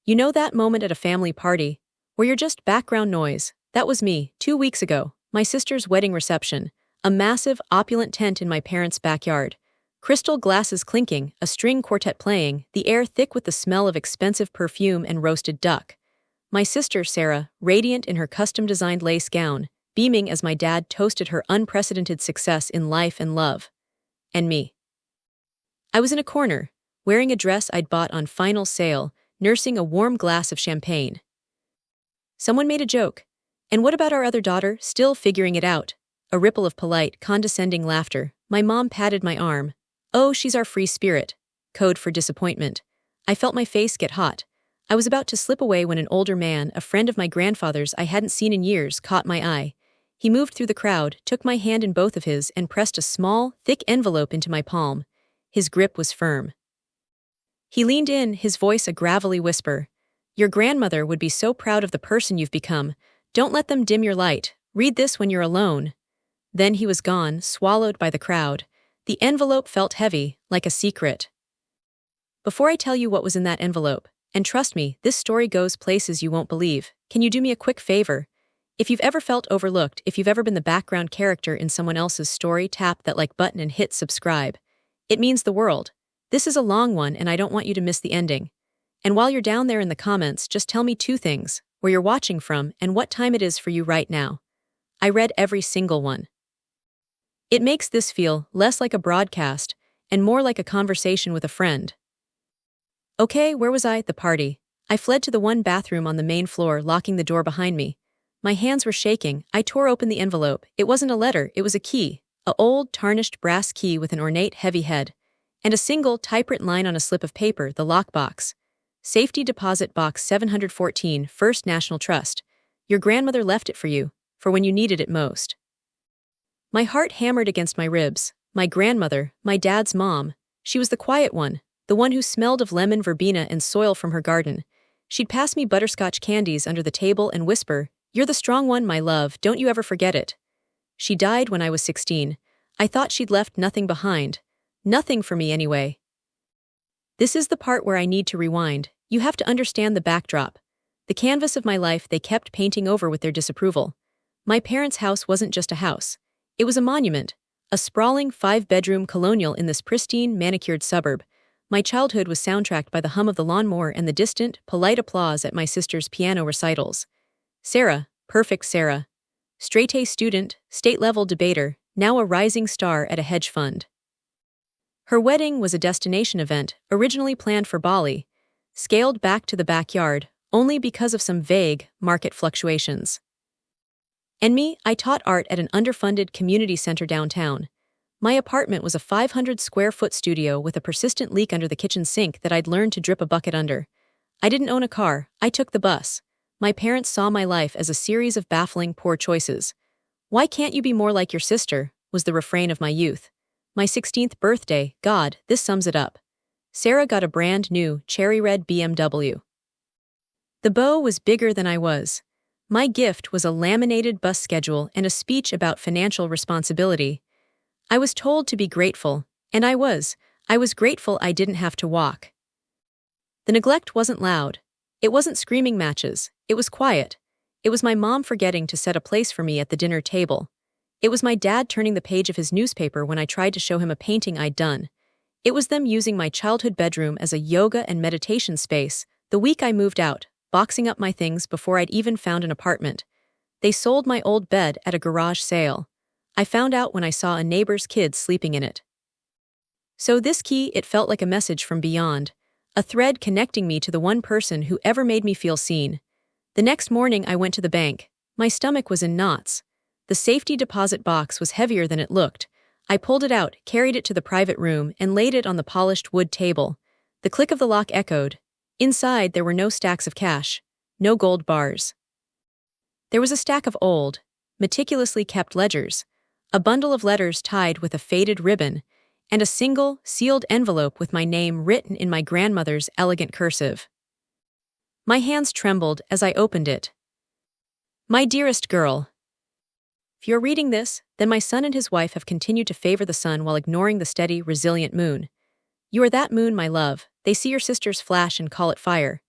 You know that moment at a family party where you're just background noise? That was me, 2 weeks ago, my sister's wedding reception, a massive, opulent tent in my parents' backyard. Crystal glasses clinking, a string quartet playing, the air thick with the smell of expensive perfume and roasted duck. My sister, Sarah, radiant in her custom-designed lace gown, beaming as my dad toasted her unprecedented success in life and love. And me. I was in a corner, wearing a dress I'd bought on final sale, nursing a warm glass of champagne. Someone made a joke. And what about our other daughter, still figuring it out? A ripple of polite, condescending laughter. My mom patted my arm. Oh, she's our free spirit. Code for disappointment. I felt my face get hot. I was about to slip away when an older man, a friend of my grandfather's I hadn't seen in years, caught my eye. He moved through the crowd, took my hand in both of his, and pressed a small, thick envelope into my palm. His grip was firm. He leaned in, his voice a gravelly whisper. Your grandmother would be so proud of the person you've become. Don't let them dim your light. Read this when you're alone. Then he was gone, swallowed by the crowd. The envelope felt heavy, like a secret. Before I tell you what was in that envelope, and trust me, this story goes places you won't believe, can you do me a quick favor? If you've ever felt overlooked, if you've ever been the background character in someone else's story, tap that like button and hit subscribe. It means the world. This is a long one and I don't want you to miss the ending. And while you're down there in the comments, just tell me two things, where you're watching from and what time it is for you right now. I read every single one. It makes this feel less like a broadcast and more like a conversation with a friend. Okay, where was I? The party. I fled to the one bathroom on the main floor, locking the door behind me. My hands were shaking. I tore open the envelope. It wasn't a letter, it was a key. An old, tarnished brass key with an ornate, heavy head. And a single, typewritten line on a slip of paper, the lockbox. Safety Deposit Box 714, First National Trust. Your grandmother left it for you, for when you needed it most. My heart hammered against my ribs. My grandmother, my dad's mom. She was the quiet one, the one who smelled of lemon verbena and soil from her garden. She'd pass me butterscotch candies under the table and whisper, You're the strong one, my love, don't you ever forget it. She died when I was 16. I thought she'd left nothing behind. Nothing for me anyway. This is the part where I need to rewind. You have to understand the backdrop. The canvas of my life they kept painting over with their disapproval. My parents' house wasn't just a house. It was a monument, a sprawling 5-bedroom colonial in this pristine, manicured suburb. My childhood was soundtracked by the hum of the lawnmower and the distant, polite applause at my sister's piano recitals. Sarah, perfect Sarah. Straight-A student, state-level debater, now a rising star at a hedge fund. Her wedding was a destination event, originally planned for Bali, scaled back to the backyard, only because of some vague market fluctuations. And me, I taught art at an underfunded community center downtown. My apartment was a 500-square-foot studio with a persistent leak under the kitchen sink that I'd learned to drip a bucket under. I didn't own a car, I took the bus. My parents saw my life as a series of baffling poor choices. Why can't you be more like your sister, was the refrain of my youth. My 16th birthday, God, this sums it up. Sarah got a brand new, cherry red BMW. The bow was bigger than I was. My gift was a laminated bus schedule and a speech about financial responsibility. I was told to be grateful, and I was. I was grateful I didn't have to walk. The neglect wasn't loud. It wasn't screaming matches. It was quiet. It was my mom forgetting to set a place for me at the dinner table. It was my dad turning the page of his newspaper when I tried to show him a painting I'd done. It was them using my childhood bedroom as a yoga and meditation space the week I moved out, boxing up my things before I'd even found an apartment. They sold my old bed at a garage sale. I found out when I saw a neighbor's kid sleeping in it. So this key, it felt like a message from beyond, a thread connecting me to the one person who ever made me feel seen. The next morning I went to the bank. My stomach was in knots. The safety deposit box was heavier than it looked. I pulled it out, carried it to the private room, and laid it on the polished wood table. The click of the lock echoed. Inside there were no stacks of cash, no gold bars. There was a stack of old, meticulously kept ledgers, a bundle of letters tied with a faded ribbon, and a single, sealed envelope with my name written in my grandmother's elegant cursive. My hands trembled as I opened it. My dearest girl. If you're reading this, then my son and his wife have continued to favor the sun while ignoring the steady, resilient moon. You are that moon, my love. They see your sister's flash and call it fire.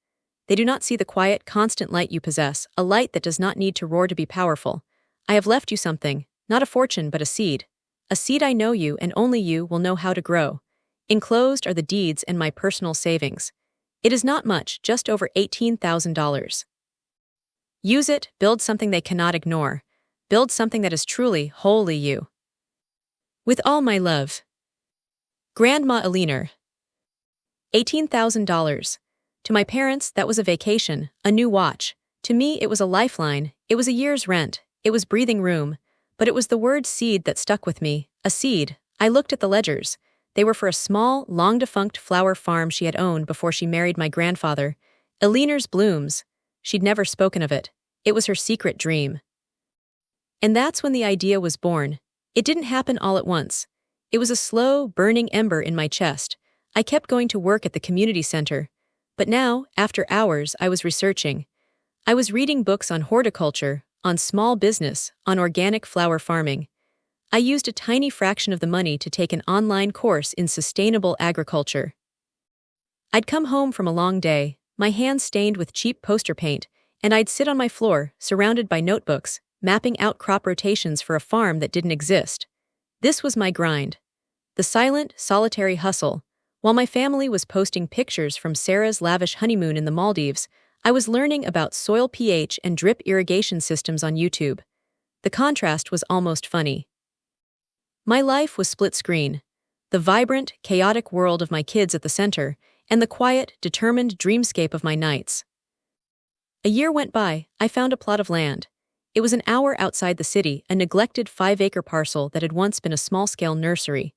They do not see the quiet, constant light you possess, a light that does not need to roar to be powerful. I have left you something, not a fortune but a seed. A seed I know you and only you will know how to grow. Enclosed are the deeds and my personal savings. It is not much, just over $18,000. Use it, build something they cannot ignore. Build something that is truly, wholly you. With all my love. Grandma Elinor. $18,000. To my parents, that was a vacation, a new watch. To me, it was a lifeline, it was a year's rent, it was breathing room. But it was the word seed that stuck with me, a seed. I looked at the ledgers. They were for a small, long-defunct flower farm she had owned before she married my grandfather. Elinor's Blooms. She'd never spoken of it. It was her secret dream. And that's when the idea was born. It didn't happen all at once. It was a slow, burning ember in my chest. I kept going to work at the community center. But now, after hours, I was researching. I was reading books on horticulture, on small business, on organic flower farming. I used a tiny fraction of the money to take an online course in sustainable agriculture. I'd come home from a long day, my hands stained with cheap poster paint, and I'd sit on my floor, surrounded by notebooks, mapping out crop rotations for a farm that didn't exist. This was my grind. The silent, solitary hustle. While my family was posting pictures from Sarah's lavish honeymoon in the Maldives, I was learning about soil pH and drip irrigation systems on YouTube. The contrast was almost funny. My life was split screen. The vibrant, chaotic world of my kids at the center, and the quiet, determined dreamscape of my nights. A year went by, I found a plot of land. It was an hour outside the city, a neglected 5-acre parcel that had once been a small-scale nursery.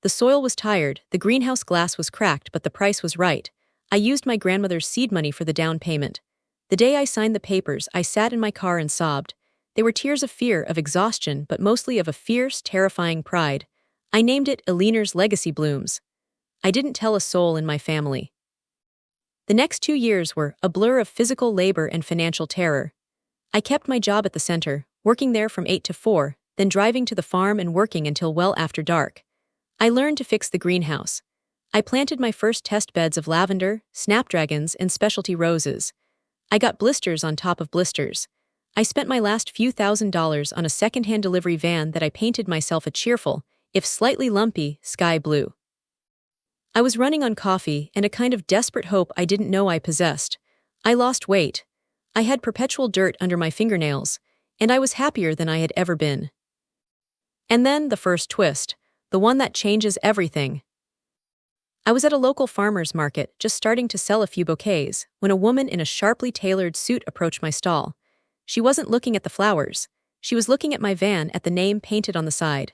The soil was tired, the greenhouse glass was cracked, but the price was right. I used my grandmother's seed money for the down payment. The day I signed the papers, I sat in my car and sobbed. They were tears of fear, of exhaustion, but mostly of a fierce, terrifying pride. I named it Elinor's Legacy Blooms. I didn't tell a soul in my family. The next 2 years were a blur of physical labor and financial terror. I kept my job at the center, working there from 8 to 4, then driving to the farm and working until well after dark. I learned to fix the greenhouse. I planted my first test beds of lavender, snapdragons, and specialty roses. I got blisters on top of blisters. I spent my last few $1,000s on a second-hand delivery van that I painted myself a cheerful, if slightly lumpy, sky blue. I was running on coffee and a kind of desperate hope I didn't know I possessed. I lost weight. I had perpetual dirt under my fingernails, and I was happier than I had ever been. And then the first twist, the one that changes everything. I was at a local farmer's market, just starting to sell a few bouquets, when a woman in a sharply tailored suit approached my stall. She wasn't looking at the flowers. She was looking at my van, at the name painted on the side.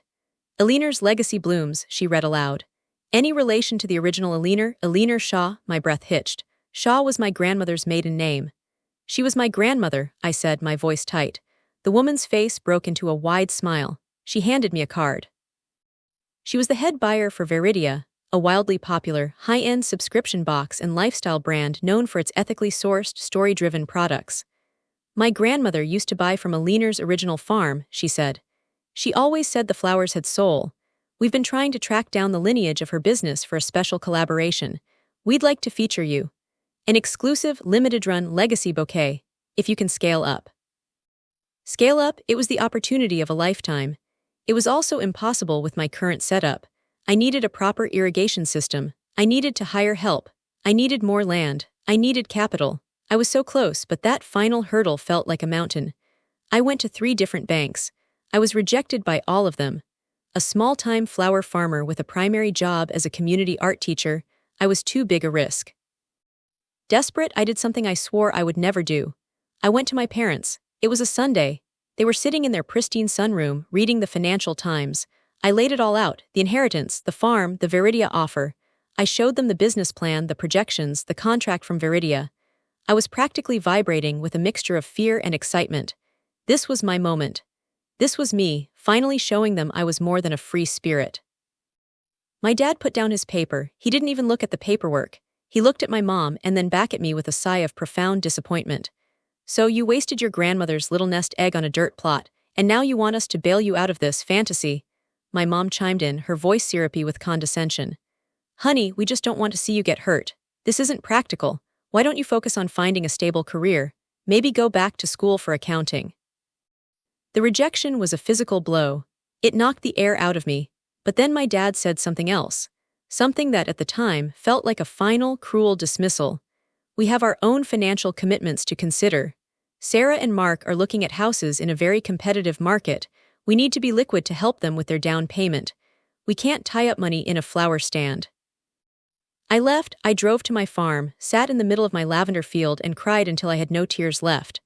Elinor's Legacy Blooms, she read aloud. Any relation to the original Elinor Shaw? My breath hitched. Shaw was my grandmother's maiden name. She was my grandmother, I said, my voice tight. The woman's face broke into a wide smile. She handed me a card. She was the head buyer for Veridia, a wildly popular, high-end subscription box and lifestyle brand known for its ethically sourced, story-driven products. My grandmother used to buy from Elinor's original farm, she said. She always said the flowers had soul. We've been trying to track down the lineage of her business for a special collaboration. We'd like to feature you. An exclusive, limited-run legacy bouquet, if you can scale up. Scale up, it was the opportunity of a lifetime. It was also impossible with my current setup. I needed a proper irrigation system. I needed to hire help. I needed more land. I needed capital. I was so close, but that final hurdle felt like a mountain. I went to 3 different banks. I was rejected by all of them. A small-time flower farmer with a primary job as a community art teacher, I was too big a risk. Desperate, I did something I swore I would never do. I went to my parents. It was a Sunday. They were sitting in their pristine sunroom, reading the Financial Times. I laid it all out, the inheritance, the farm, the Veridia offer. I showed them the business plan, the projections, the contract from Veridia. I was practically vibrating with a mixture of fear and excitement. This was my moment. This was me, finally showing them I was more than a free spirit. My dad put down his paper. He didn't even look at the paperwork. He looked at my mom and then back at me with a sigh of profound disappointment. So you wasted your grandmother's little nest egg on a dirt plot, and now you want us to bail you out of this fantasy? My mom chimed in, her voice syrupy with condescension. Honey, we just don't want to see you get hurt. This isn't practical. Why don't you focus on finding a stable career? Maybe go back to school for accounting. The rejection was a physical blow. It knocked the air out of me. But then my dad said something else. Something that at the time felt like a final, cruel dismissal. We have our own financial commitments to consider. Sarah and Mark are looking at houses in a very competitive market. We need to be liquid to help them with their down payment. We can't tie up money in a flower stand. I drove to my farm, sat in the middle of my lavender field and cried until I had no tears left.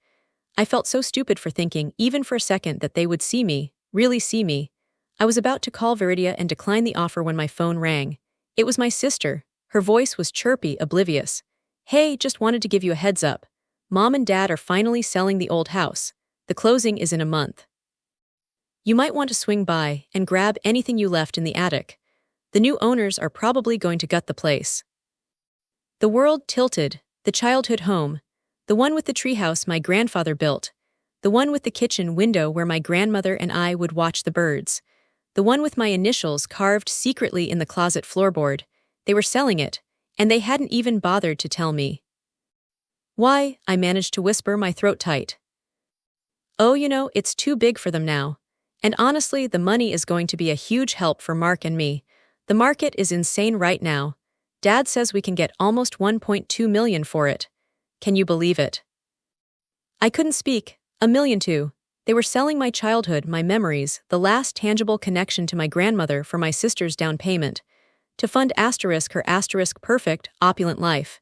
I felt so stupid for thinking, even for a second, that they would see me, really see me. I was about to call Viridia and decline the offer when my phone rang. It was my sister. Her voice was chirpy, oblivious. Hey, just wanted to give you a heads up. Mom and Dad are finally selling the old house. The closing is in a month. You might want to swing by and grab anything you left in the attic. The new owners are probably going to gut the place. The world tilted. The childhood home. The one with the treehouse my grandfather built. The one with the kitchen window where my grandmother and I would watch the birds. The one with my initials carved secretly in the closet floorboard. They were selling it, and they hadn't even bothered to tell me. Why? I managed to whisper, my throat tight. Oh, it's too big for them now. And honestly, the money is going to be a huge help for Mark and me. The market is insane right now. Dad says we can get almost $1.2 million for it. Can you believe it? I couldn't speak. $1 million too. They were selling my childhood, my memories, the last tangible connection to my grandmother for my sister's down payment. To fund her perfect, opulent life.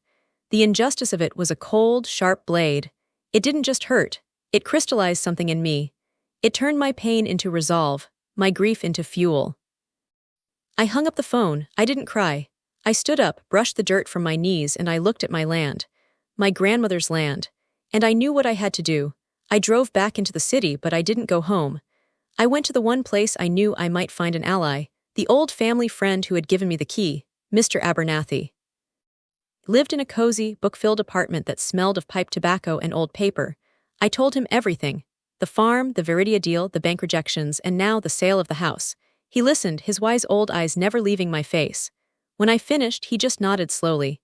The injustice of it was a cold, sharp blade. It didn't just hurt. It crystallized something in me. It turned my pain into resolve, my grief into fuel. I hung up the phone. I didn't cry. I stood up, brushed the dirt from my knees, and I looked at my land. My grandmother's land. And I knew what I had to do. I drove back into the city, but I didn't go home. I went to the one place I knew I might find an ally, the old family friend who had given me the key, Mr. Abernathy. Lived in a cozy, book-filled apartment that smelled of pipe tobacco and old paper. I told him everything. The farm, the Viridia deal, the bank rejections, and now the sale of the house. He listened, his wise old eyes never leaving my face. When I finished, he just nodded slowly.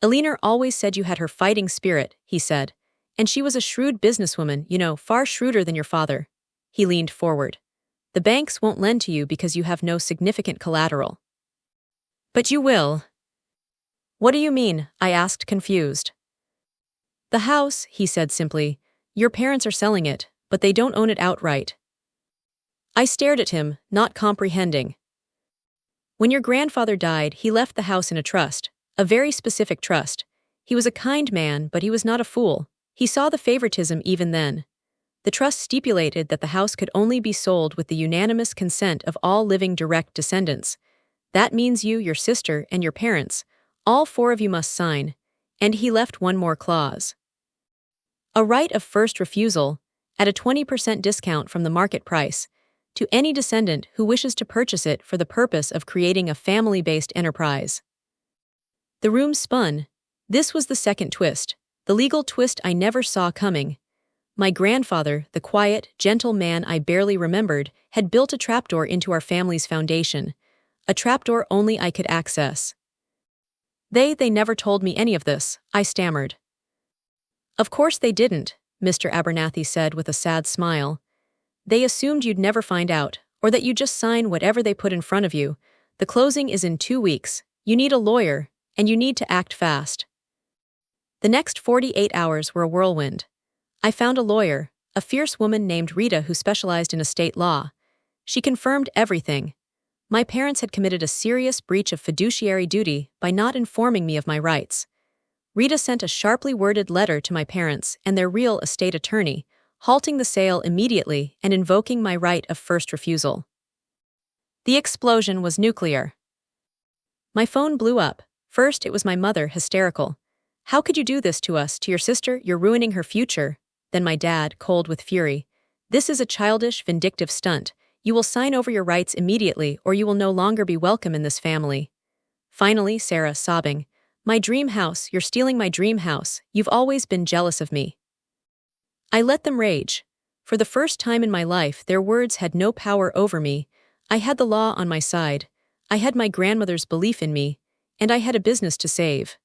Elinor always said you had her fighting spirit, he said. And she was a shrewd businesswoman, far shrewder than your father. He leaned forward. The banks won't lend to you because you have no significant collateral. But you will. What do you mean? I asked, confused. The house, he said simply. Your parents are selling it, but they don't own it outright. I stared at him, not comprehending. When your grandfather died, he left the house in a trust, a very specific trust. He was a kind man, but he was not a fool. He saw the favoritism even then. The trust stipulated that the house could only be sold with the unanimous consent of all living direct descendants. That means you, your sister, and your parents. All four of you must sign. And he left one more clause. A right of first refusal, at a 20% discount from the market price, to any descendant who wishes to purchase it for the purpose of creating a family-based enterprise. The room spun. This was the second twist, the legal twist I never saw coming. My grandfather, the quiet, gentle man I barely remembered, had built a trapdoor into our family's foundation, a trapdoor only I could access. They never told me any of this, I stammered. Of course they didn't, Mr. Abernathy said with a sad smile. They assumed you'd never find out, or that you'd just sign whatever they put in front of you. The closing is in 2 weeks. You need a lawyer, and you need to act fast. The next 48 hours were a whirlwind. I found a lawyer, a fierce woman named Rita who specialized in estate law. She confirmed everything. My parents had committed a serious breach of fiduciary duty by not informing me of my rights. Rita sent a sharply worded letter to my parents and their real estate attorney, halting the sale immediately and invoking my right of first refusal. The explosion was nuclear. My phone blew up. First, it was my mother, hysterical. How could you do this to us, to your sister? You're ruining her future. Then my dad, cold with fury. This is a childish, vindictive stunt. You will sign over your rights immediately or you will no longer be welcome in this family. Finally, Sarah, sobbing. My dream house, you're stealing my dream house. You've always been jealous of me. I let them rage. For the first time in my life, their words had no power over me. I had the law on my side. I had my grandmother's belief in me. And I had a business to save.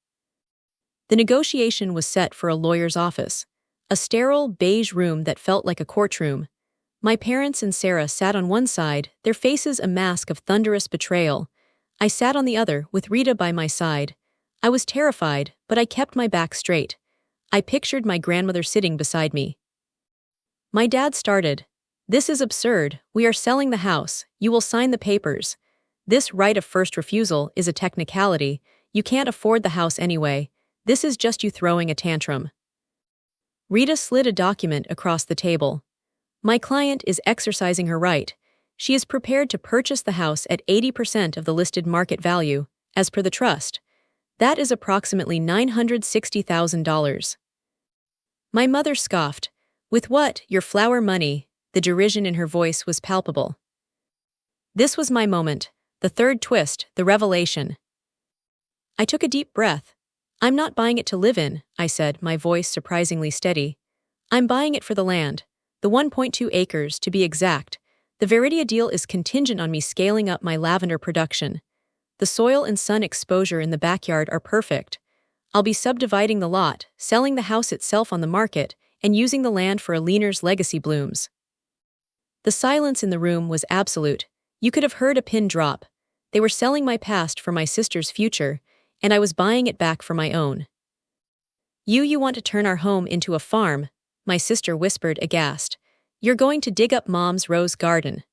The negotiation was set for a lawyer's office, a sterile, beige room that felt like a courtroom. My parents and Sarah sat on one side, their faces a mask of thunderous betrayal. I sat on the other, with Rita by my side. I was terrified, but I kept my back straight. I pictured my grandmother sitting beside me. My dad started. "This is absurd. We are selling the house. You will sign the papers. This right of first refusal is a technicality. You can't afford the house anyway. This is just you throwing a tantrum." Rita slid a document across the table. "My client is exercising her right. She is prepared to purchase the house at 80% of the listed market value, as per the trust. That is approximately $960,000. My mother scoffed. "With what, your flower money?" The derision in her voice was palpable. This was my moment, the third twist, the revelation. I took a deep breath. "I'm not buying it to live in," I said, my voice surprisingly steady. "I'm buying it for the land. The 1.2 acres, to be exact. The Veridia deal is contingent on me scaling up my lavender production. The soil and sun exposure in the backyard are perfect. I'll be subdividing the lot, selling the house itself on the market, and using the land for Aliner's legacy blooms." The silence in the room was absolute. You could have heard a pin drop. They were selling my past for my sister's future, and I was buying it back for my own. You want to turn our home into a farm," my sister whispered aghast. "You're going to dig up Mom's rose garden."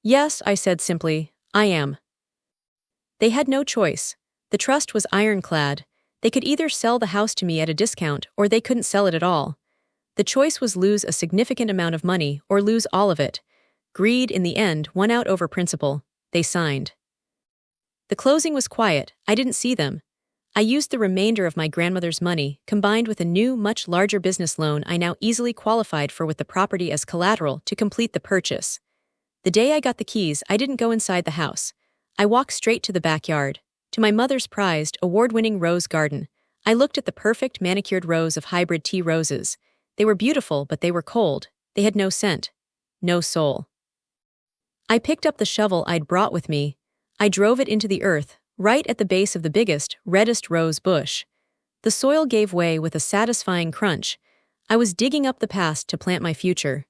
"Yes," I said simply, "I am." They had no choice. The trust was ironclad. They could either sell the house to me at a discount or they couldn't sell it at all. The choice was lose a significant amount of money or lose all of it. Greed, in the end, won out over principle. They signed. The closing was quiet. I didn't see them. I used the remainder of my grandmother's money, combined with a new, much larger business loan I now easily qualified for with the property as collateral, to complete the purchase. The day I got the keys, I didn't go inside the house. I walked straight to the backyard, to my mother's prized, award-winning rose garden. I looked at the perfect manicured rows of hybrid tea roses. They were beautiful, but they were cold. They had no scent. No soul. I picked up the shovel I'd brought with me. I drove it into the earth, right at the base of the biggest, reddest rose bush. The soil gave way with a satisfying crunch. I was digging up the past to plant my future.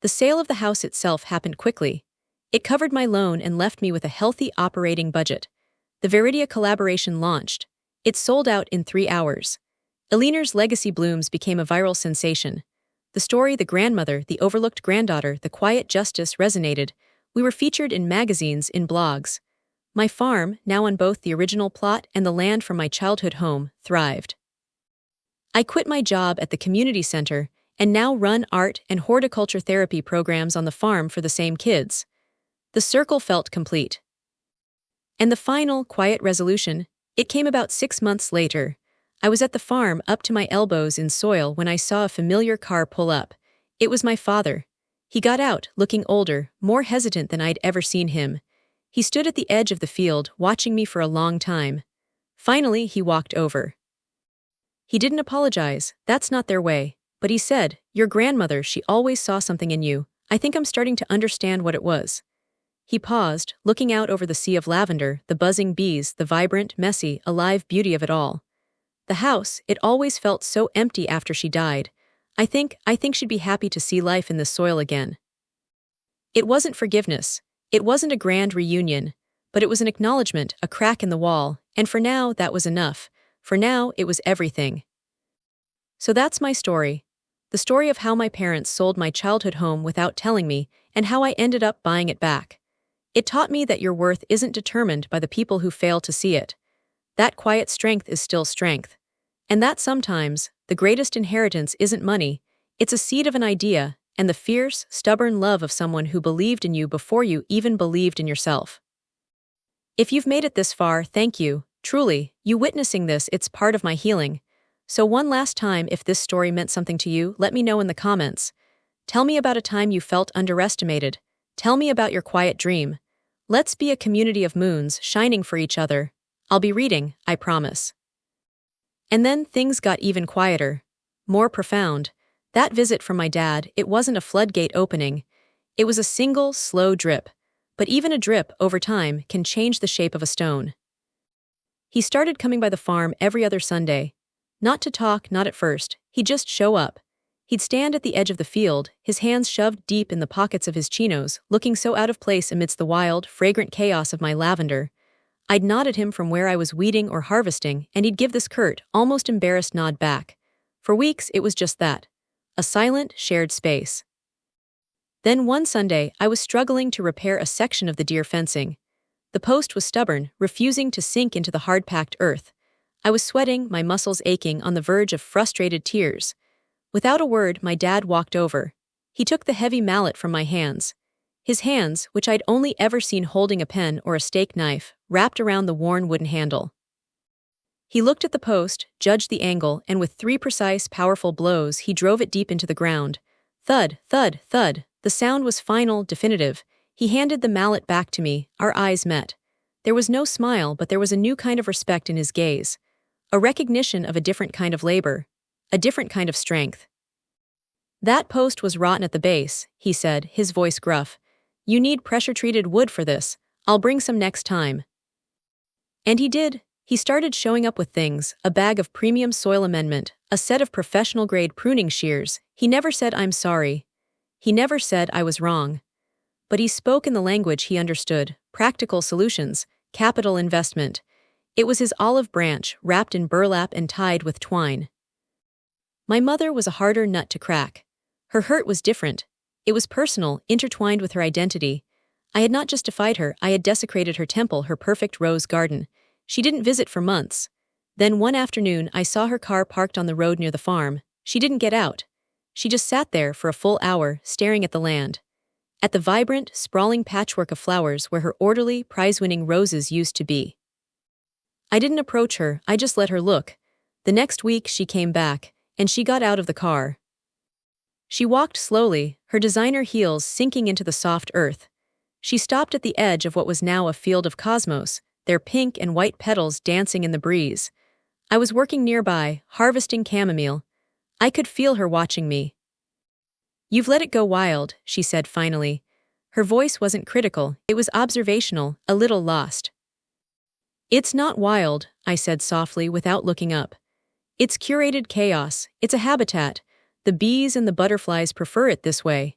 The sale of the house itself happened quickly. It covered my loan and left me with a healthy operating budget. The Veridia collaboration launched. It sold out in 3 hours. Aliner's legacy blooms became a viral sensation. The story, the grandmother, the overlooked granddaughter, the quiet justice resonated. We were featured in magazines, in blogs. My farm, now on both the original plot and the land from my childhood home, thrived. I quit my job at the community center and now run art and horticulture therapy programs on the farm for the same kids. The circle felt complete. And the final, quiet resolution, it came about 6 months later. I was at the farm, up to my elbows in soil, when I saw a familiar car pull up. It was my father. He got out, looking older, more hesitant than I'd ever seen him. He stood at the edge of the field, watching me for a long time. Finally, he walked over. He didn't apologize, that's not their way, but he said, "Your grandmother, she always saw something in you. I think I'm starting to understand what it was." He paused, looking out over the sea of lavender, the buzzing bees, the vibrant, messy, alive beauty of it all. The house, it always felt so empty after she died. I think she'd be happy to see life in this soil again. It wasn't forgiveness. It wasn't a grand reunion, but it was an acknowledgement, a crack in the wall, and for now, that was enough. For now, it was everything. So that's my story. The story of how my parents sold my childhood home without telling me, and how I ended up buying it back. It taught me that your worth isn't determined by the people who fail to see it. That quiet strength is still strength. And that sometimes, the greatest inheritance isn't money, it's a seed of an idea, and the fierce, stubborn love of someone who believed in you before you even believed in yourself. If you've made it this far, thank you. Truly, you witnessing this, it's part of my healing. So one last time, if this story meant something to you, let me know in the comments. Tell me about a time you felt underestimated. Tell me about your quiet dream. Let's be a community of moons shining for each other. I'll be reading, I promise. And then things got even quieter, more profound. That visit from my dad, it wasn't a floodgate opening. It was a single, slow drip. But even a drip, over time, can change the shape of a stone. He started coming by the farm every other Sunday. Not to talk, not at first. He'd just show up. He'd stand at the edge of the field, his hands shoved deep in the pockets of his chinos, looking so out of place amidst the wild, fragrant chaos of my lavender. I'd nod at him from where I was weeding or harvesting, and he'd give this curt, almost embarrassed nod back. For weeks, it was just that. A silent, shared space. Then one Sunday, I was struggling to repair a section of the deer fencing. The post was stubborn, refusing to sink into the hard-packed earth. I was sweating, my muscles aching, on the verge of frustrated tears. Without a word, my dad walked over. He took the heavy mallet from my hands. His hands, which I'd only ever seen holding a pen or a steak knife, wrapped around the worn wooden handle. He looked at the post, judged the angle, and with 3 precise, powerful blows, he drove it deep into the ground. Thud, thud, thud. The sound was final, definitive. He handed the mallet back to me. Our eyes met. There was no smile, but there was a new kind of respect in his gaze. A recognition of a different kind of labor. A different kind of strength. That post was rotten at the base, he said, his voice gruff. You need pressure-treated wood for this. I'll bring some next time. And he did. He started showing up with things, a bag of premium soil amendment, a set of professional-grade pruning shears. He never said I'm sorry. He never said I was wrong. But he spoke in the language he understood, practical solutions, capital investment. It was his olive branch, wrapped in burlap and tied with twine. My mother was a harder nut to crack. Her hurt was different. It was personal, intertwined with her identity. I had not just defied her, I had desecrated her temple, her perfect rose garden. She didn't visit for months. Then one afternoon, I saw her car parked on the road near the farm. She didn't get out. She just sat there for a full hour, staring at the land. At the vibrant, sprawling patchwork of flowers where her orderly, prize-winning roses used to be. I didn't approach her, I just let her look. The next week, she came back, and she got out of the car. She walked slowly, her designer heels sinking into the soft earth. She stopped at the edge of what was now a field of cosmos, their pink and white petals dancing in the breeze. I was working nearby, harvesting chamomile. I could feel her watching me. You've let it go wild, she said finally. Her voice wasn't critical, it was observational, a little lost. It's not wild, I said softly without looking up. It's curated chaos, it's a habitat. The bees and the butterflies prefer it this way.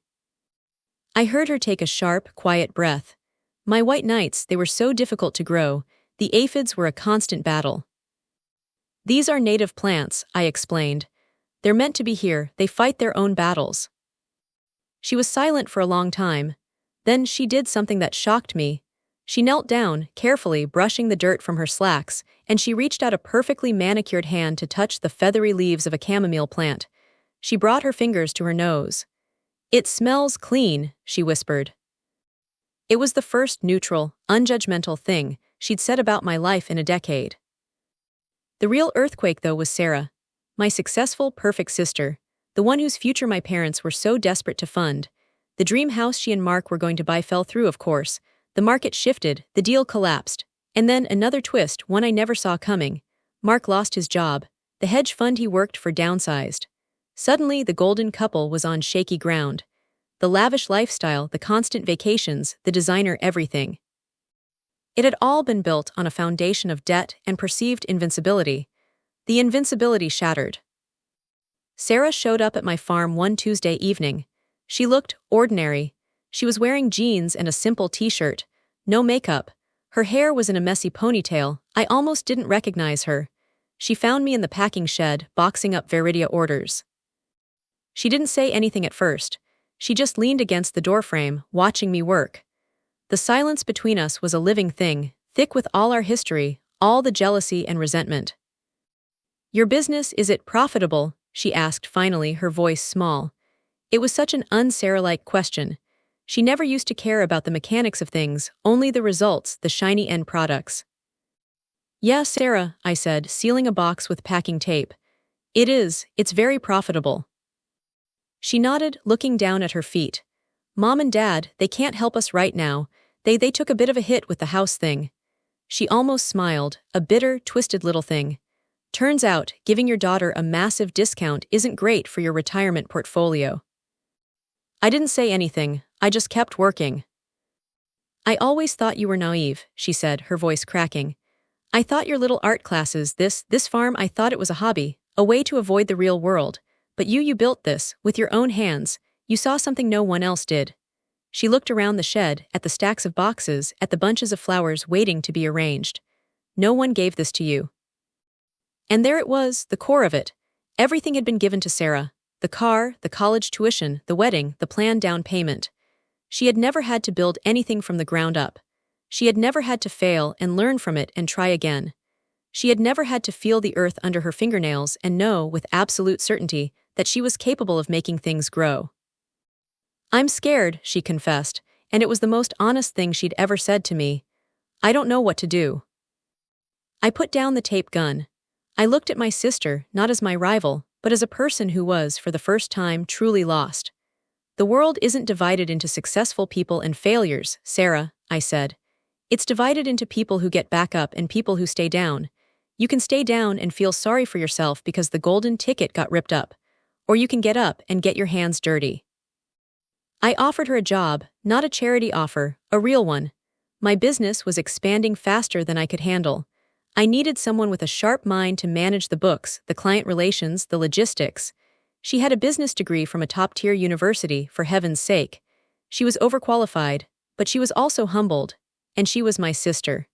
I heard her take a sharp, quiet breath. My white knights, they were so difficult to grow. The aphids were a constant battle. These are native plants, I explained. They're meant to be here, they fight their own battles. She was silent for a long time. Then she did something that shocked me. She knelt down, carefully brushing the dirt from her slacks, and she reached out a perfectly manicured hand to touch the feathery leaves of a chamomile plant. She brought her fingers to her nose. It smells clean, she whispered. It was the first neutral, unjudgmental thing she'd said about my life in a decade. The real earthquake, though, was Sarah, my successful, perfect sister, the one whose future my parents were so desperate to fund. The dream house she and Mark were going to buy fell through, of course. The market shifted, the deal collapsed. And then another twist, one I never saw coming. Mark lost his job. The hedge fund he worked for downsized. Suddenly, the golden couple was on shaky ground. The lavish lifestyle, the constant vacations, the designer everything. It had all been built on a foundation of debt and perceived invincibility. The invincibility shattered. Sarah showed up at my farm one Tuesday evening. She looked ordinary. She was wearing jeans and a simple t-shirt. No makeup. Her hair was in a messy ponytail. I almost didn't recognize her. She found me in the packing shed, boxing up Veridia orders. She didn't say anything at first. She just leaned against the doorframe, watching me work. The silence between us was a living thing, thick with all our history, all the jealousy and resentment. Your business, is it profitable? She asked finally, her voice small. It was such an un-Sarah-like question. She never used to care about the mechanics of things, only the results, the shiny end products. Yeah, Sarah, I said, sealing a box with packing tape. It's very profitable. She nodded, looking down at her feet. Mom and Dad, they can't help us right now. They took a bit of a hit with the house thing. She almost smiled, a bitter, twisted little thing. Turns out, giving your daughter a massive discount isn't great for your retirement portfolio. I didn't say anything, I just kept working. I always thought you were naive, she said, her voice cracking. I thought your little art classes, this farm, I thought it was a hobby, a way to avoid the real world. But you built this, with your own hands. You saw something no one else did. She looked around the shed, at the stacks of boxes, at the bunches of flowers waiting to be arranged. No one gave this to you. And there it was, the core of it. Everything had been given to Sarah. The car, the college tuition, the wedding, the planned down payment. She had never had to build anything from the ground up. She had never had to fail and learn from it and try again. She had never had to feel the earth under her fingernails and know with absolute certainty that she was capable of making things grow. I'm scared, she confessed, and it was the most honest thing she'd ever said to me. I don't know what to do. I put down the tape gun. I looked at my sister, not as my rival, but as a person who was, for the first time, truly lost. The world isn't divided into successful people and failures, Sarah, I said. It's divided into people who get back up and people who stay down. You can stay down and feel sorry for yourself because the golden ticket got ripped up. Or you can get up and get your hands dirty. I offered her a job, not a charity offer, a real one. My business was expanding faster than I could handle. I needed someone with a sharp mind to manage the books, the client relations, the logistics. She had a business degree from a top-tier university, for heaven's sake. She was overqualified, but she was also humbled, and she was my sister.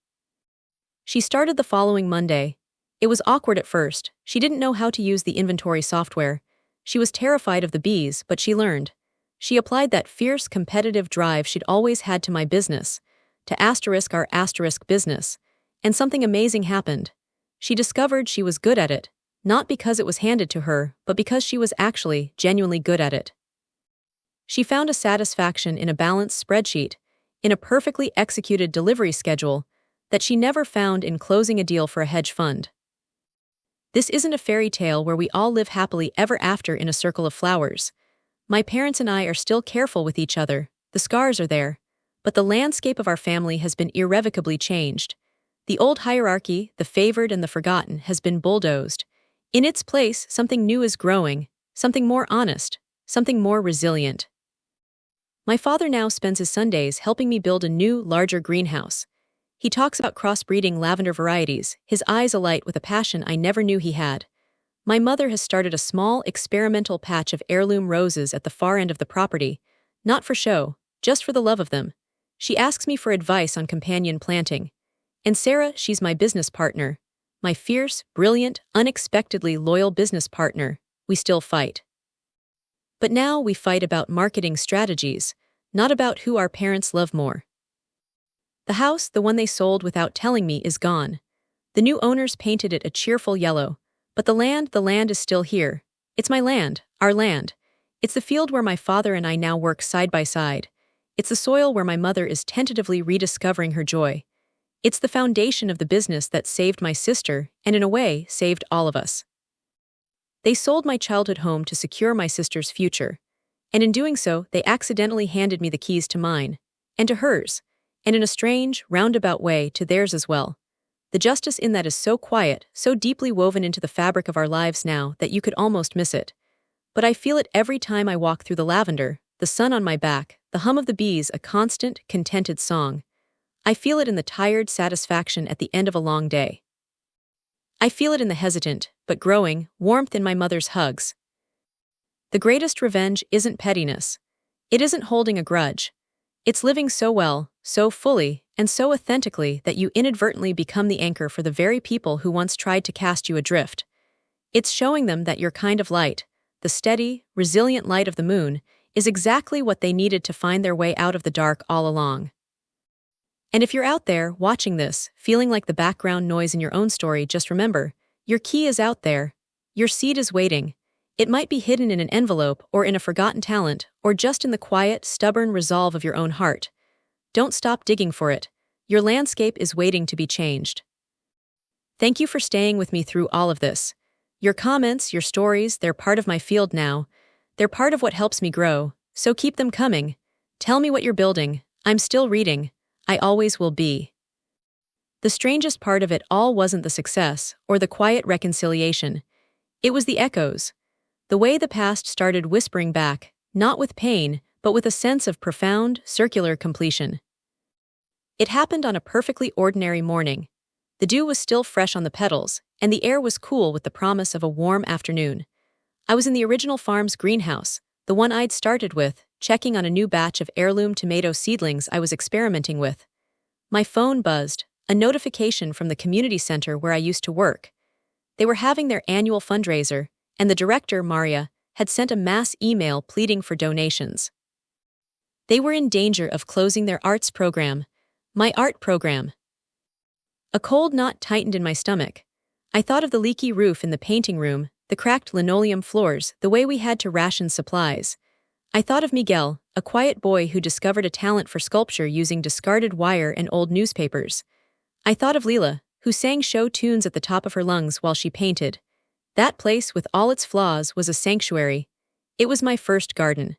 She started the following Monday. It was awkward at first. She didn't know how to use the inventory software. She was terrified of the bees, but she learned. She applied that fierce, competitive drive she'd always had to my business, to our business, and something amazing happened. She discovered she was good at it, not because it was handed to her, but because she was actually, genuinely good at it. She found a satisfaction in a balanced spreadsheet, in a perfectly executed delivery schedule, that she never found in closing a deal for a hedge fund. This isn't a fairy tale where we all live happily ever after in a circle of flowers. My parents and I are still careful with each other, the scars are there, but the landscape of our family has been irrevocably changed. The old hierarchy, the favored and the forgotten, has been bulldozed. In its place, something new is growing, something more honest, something more resilient. My father now spends his Sundays helping me build a new, larger greenhouse. He talks about crossbreeding lavender varieties, his eyes alight with a passion I never knew he had. My mother has started a small, experimental patch of heirloom roses at the far end of the property, not for show, just for the love of them. She asks me for advice on companion planting. And Sarah, she's my business partner. My fierce, brilliant, unexpectedly loyal business partner. We still fight. But now we fight about marketing strategies, not about who our parents love more. The house, the one they sold without telling me, is gone. The new owners painted it a cheerful yellow. But the land is still here. It's my land, our land. It's the field where my father and I now work side by side. It's the soil where my mother is tentatively rediscovering her joy. It's the foundation of the business that saved my sister and, in a way, saved all of us. They sold my childhood home to secure my sister's future. And in doing so, they accidentally handed me the keys to mine, and to hers, and in a strange, roundabout way, to theirs as well. The justice in that is so quiet, so deeply woven into the fabric of our lives now that you could almost miss it. But I feel it every time I walk through the lavender, the sun on my back, the hum of the bees, a constant, contented song. I feel it in the tired satisfaction at the end of a long day. I feel it in the hesitant, but growing, warmth in my mother's hugs. The greatest revenge isn't pettiness. It isn't holding a grudge. It's living so well, so fully, and so authentically that you inadvertently become the anchor for the very people who once tried to cast you adrift. It's showing them that your kind of light, the steady, resilient light of the moon, is exactly what they needed to find their way out of the dark all along. And if you're out there, watching this, feeling like the background noise in your own story, just remember, your key is out there. Your seed is waiting. It might be hidden in an envelope or in a forgotten talent, or just in the quiet, stubborn resolve of your own heart. Don't stop digging for it. Your landscape is waiting to be changed. Thank you for staying with me through all of this. Your comments, your stories, they're part of my field now. They're part of what helps me grow, so keep them coming. Tell me what you're building. I'm still reading. I always will be. The strangest part of it all wasn't the success or the quiet reconciliation. It was the echoes. The way the past started whispering back, not with pain, but with a sense of profound, circular completion. It happened on a perfectly ordinary morning. The dew was still fresh on the petals, and the air was cool with the promise of a warm afternoon. I was in the original farm's greenhouse, the one I'd started with, checking on a new batch of heirloom tomato seedlings I was experimenting with. My phone buzzed, a notification from the community center where I used to work. They were having their annual fundraiser, and the director, Maria, had sent a mass email pleading for donations. They were in danger of closing their arts program, my art program. A cold knot tightened in my stomach. I thought of the leaky roof in the painting room, the cracked linoleum floors, the way we had to ration supplies. I thought of Miguel, a quiet boy who discovered a talent for sculpture using discarded wire and old newspapers. I thought of Leela, who sang show tunes at the top of her lungs while she painted. That place, with all its flaws, was a sanctuary. It was my first garden.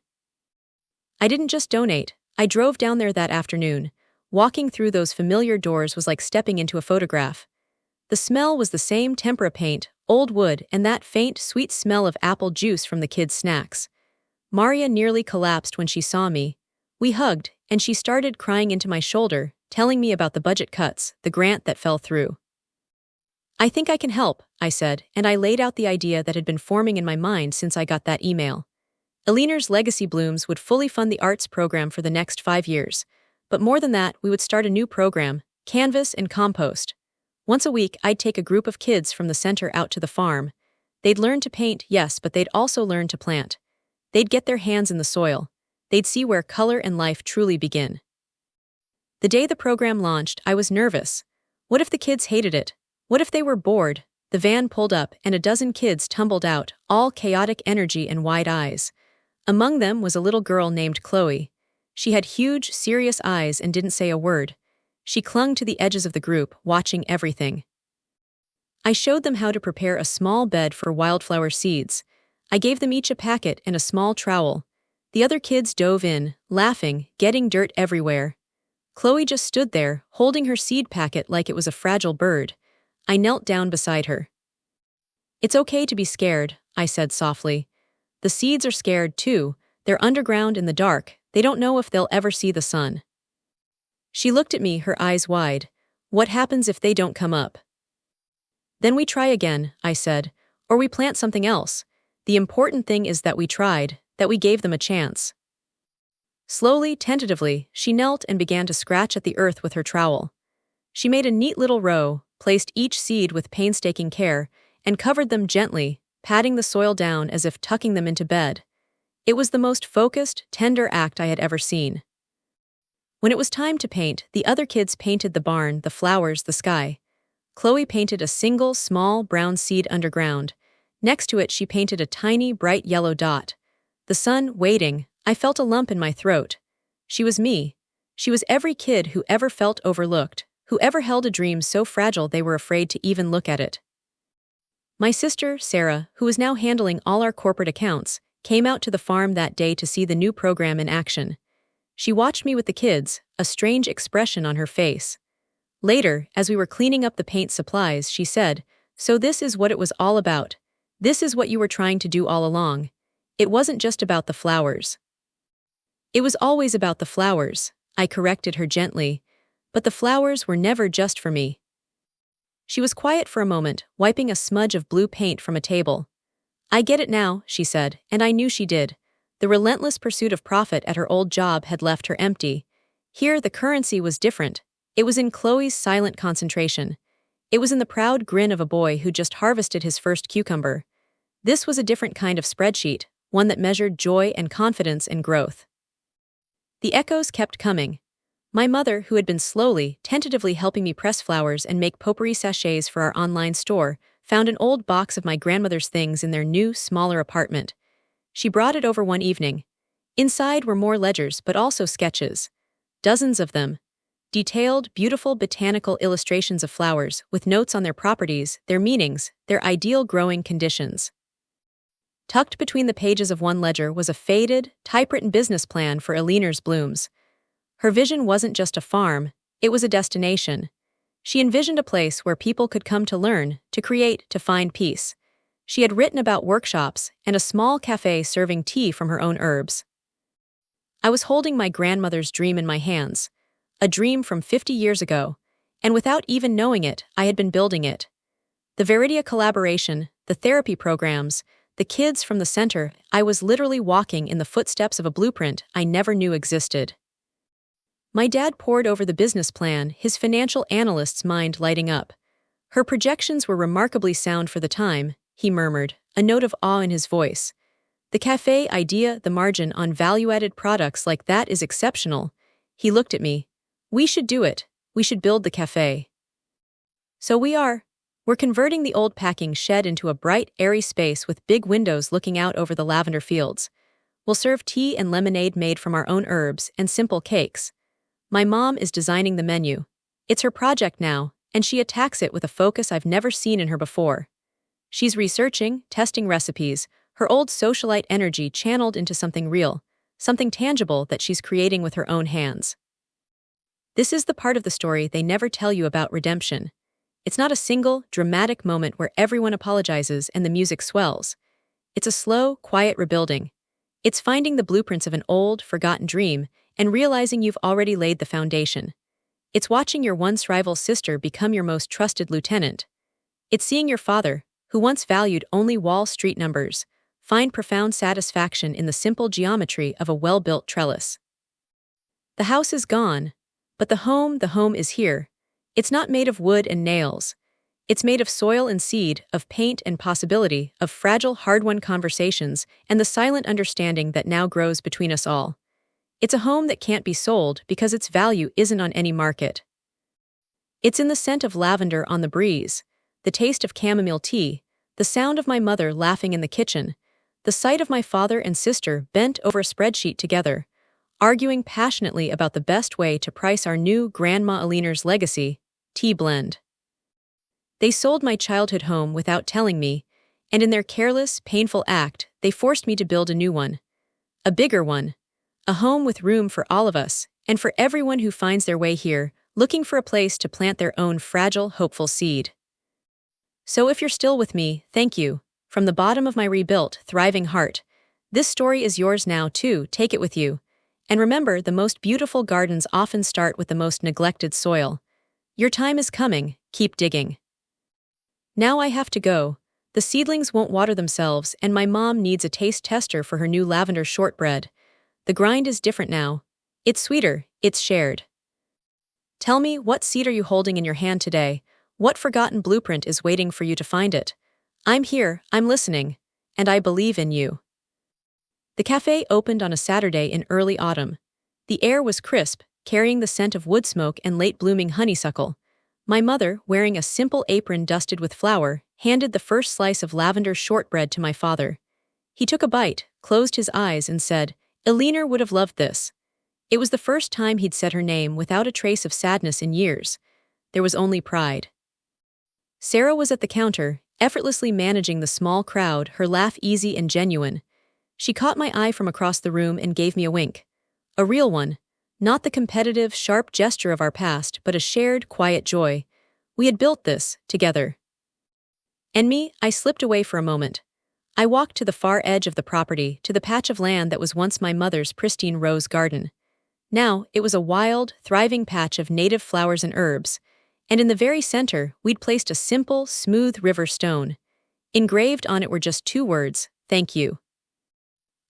I didn't just donate, I drove down there that afternoon. Walking through those familiar doors was like stepping into a photograph. The smell was the same tempera paint, old wood, and that faint, sweet smell of apple juice from the kids' snacks. Maria nearly collapsed when she saw me. We hugged, and she started crying into my shoulder, telling me about the budget cuts, the grant that fell through. I think I can help, I said, and I laid out the idea that had been forming in my mind since I got that email. Eliner's Legacy Blooms would fully fund the arts program for the next 5 years. But more than that, we would start a new program, Canvas and Compost. Once a week, I'd take a group of kids from the center out to the farm. They'd learn to paint, yes, but they'd also learn to plant. They'd get their hands in the soil. They'd see where color and life truly begin. The day the program launched, I was nervous. What if the kids hated it? What if they were bored? The van pulled up, and a dozen kids tumbled out, all chaotic energy and wide eyes. Among them was a little girl named Chloe. She had huge, serious eyes and didn't say a word. She clung to the edges of the group, watching everything. I showed them how to prepare a small bed for wildflower seeds. I gave them each a packet and a small trowel. The other kids dove in, laughing, getting dirt everywhere. Chloe just stood there, holding her seed packet like it was a fragile bird. I knelt down beside her. "It's okay to be scared," I said softly. "The seeds are scared too. They're underground in the dark. They don't know if they'll ever see the sun." She looked at me, her eyes wide. "What happens if they don't come up?" "Then we try again," I said, "or we plant something else. The important thing is that we tried, that we gave them a chance." Slowly, tentatively, she knelt and began to scratch at the earth with her trowel. She made a neat little row, placed each seed with painstaking care, and covered them gently, patting the soil down as if tucking them into bed. It was the most focused, tender act I had ever seen. When it was time to paint, the other kids painted the barn, the flowers, the sky. Chloe painted a single, small, brown seed underground. Next to it, she painted a tiny, bright yellow dot. The sun, waiting, I felt a lump in my throat. She was me. She was every kid who ever felt overlooked, who ever held a dream so fragile they were afraid to even look at it. My sister, Sarah, who was now handling all our corporate accounts, came out to the farm that day to see the new program in action. She watched me with the kids, a strange expression on her face. Later, as we were cleaning up the paint supplies, she said, "So this is what it was all about. This is what you were trying to do all along. It wasn't just about the flowers." "It was always about the flowers," I corrected her gently. "But the flowers were never just for me." She was quiet for a moment, wiping a smudge of blue paint from a table. "I get it now," she said, and I knew she did. The relentless pursuit of profit at her old job had left her empty. Here, the currency was different. It was in Chloe's silent concentration. It was in the proud grin of a boy who just harvested his first cucumber. This was a different kind of spreadsheet, one that measured joy and confidence and growth. The echoes kept coming. My mother, who had been slowly, tentatively helping me press flowers and make potpourri sachets for our online store, found an old box of my grandmother's things in their new, smaller apartment. She brought it over one evening. Inside were more ledgers, but also sketches. Dozens of them. Detailed, beautiful botanical illustrations of flowers, with notes on their properties, their meanings, their ideal growing conditions. Tucked between the pages of one ledger was a faded, typewritten business plan for Eliner's Blooms. Her vision wasn't just a farm, it was a destination. She envisioned a place where people could come to learn, to create, to find peace. She had written about workshops and a small cafe serving tea from her own herbs. I was holding my grandmother's dream in my hands, a dream from 50 years ago, And without even knowing it, I had been building it. The Veridia collaboration, the therapy programs, the kids from the center, I was literally walking in the footsteps of a blueprint I never knew existed. My dad pored over the business plan, his financial analyst's mind lighting up. Her projections were remarkably sound for the time, he murmured, a note of awe in his voice. The cafe idea, the margin on value-added products like that is exceptional. He looked at me. We should do it. We should build the cafe. So we are. We're converting the old packing shed into a bright, airy space with big windows looking out over the lavender fields. We'll serve tea and lemonade made from our own herbs and simple cakes. My mom is designing the menu. It's her project now, and she attacks it with a focus I've never seen in her before. She's researching, testing recipes, her old socialite energy channeled into something real, something tangible that she's creating with her own hands. This is the part of the story they never tell you about redemption. It's not a single, dramatic moment where everyone apologizes and the music swells. It's a slow, quiet rebuilding. It's finding the blueprints of an old, forgotten dream and realizing you've already laid the foundation. It's watching your once rival sister become your most trusted lieutenant. It's seeing your father, who once valued only Wall Street numbers, find profound satisfaction in the simple geometry of a well-built trellis. The house is gone, but the home is here. It's not made of wood and nails. It's made of soil and seed, of paint and possibility, of fragile, hard-won conversations, and the silent understanding that now grows between us all. It's a home that can't be sold because its value isn't on any market. It's in the scent of lavender on the breeze, the taste of chamomile tea, the sound of my mother laughing in the kitchen, the sight of my father and sister bent over a spreadsheet together, arguing passionately about the best way to price our new Grandma Aliner's legacy, tea blend. They sold my childhood home without telling me, and in their careless, painful act, they forced me to build a new one. A bigger one. A home with room for all of us, and for everyone who finds their way here, looking for a place to plant their own fragile, hopeful seed. So if you're still with me, thank you. From the bottom of my rebuilt, thriving heart. This story is yours now, too. Take it with you. And remember, the most beautiful gardens often start with the most neglected soil. Your time is coming. Keep digging. Now I have to go. The seedlings won't water themselves, and my mom needs a taste tester for her new lavender shortbread. The grind is different now. It's sweeter. It's shared. Tell me, what seed are you holding in your hand today? What forgotten blueprint is waiting for you to find it? I'm here, I'm listening, and I believe in you. The cafe opened on a Saturday in early autumn. The air was crisp, carrying the scent of wood smoke and late-blooming honeysuckle. My mother, wearing a simple apron dusted with flour, handed the first slice of lavender shortbread to my father. He took a bite, closed his eyes, and said, "Aliner would have loved this." It was the first time he'd said her name without a trace of sadness in years. There was only pride. Sarah was at the counter, effortlessly managing the small crowd, her laugh easy and genuine. She caught my eye from across the room and gave me a wink. A real one. Not the competitive, sharp gesture of our past, but a shared, quiet joy. We had built this, together. And me, I slipped away for a moment. I walked to the far edge of the property, to the patch of land that was once my mother's pristine rose garden. Now, it was a wild, thriving patch of native flowers and herbs, and in the very center, we'd placed a simple, smooth river stone. Engraved on it were just 2 words, "Thank you."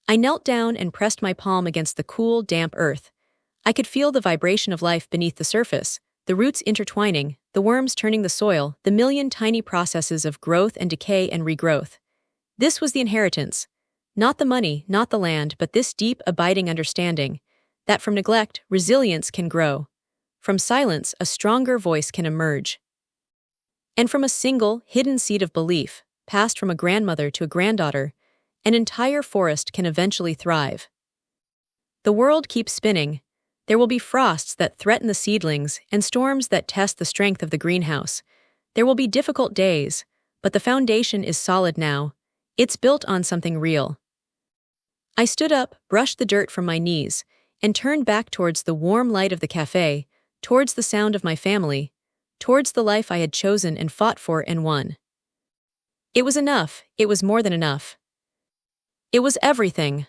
I knelt down and pressed my palm against the cool, damp earth. I could feel the vibration of life beneath the surface, the roots intertwining, the worms turning the soil, the million tiny processes of growth and decay and regrowth. This was the inheritance. Not the money, not the land, but this deep, abiding understanding that from neglect, resilience can grow. From silence, a stronger voice can emerge. And from a single, hidden seed of belief, passed from a grandmother to a granddaughter, an entire forest can eventually thrive. The world keeps spinning. There will be frosts that threaten the seedlings and storms that test the strength of the greenhouse. There will be difficult days, but the foundation is solid now. It's built on something real. I stood up, brushed the dirt from my knees, and turned back towards the warm light of the cafe, towards the sound of my family, towards the life I had chosen and fought for and won. It was enough. It was more than enough. It was everything.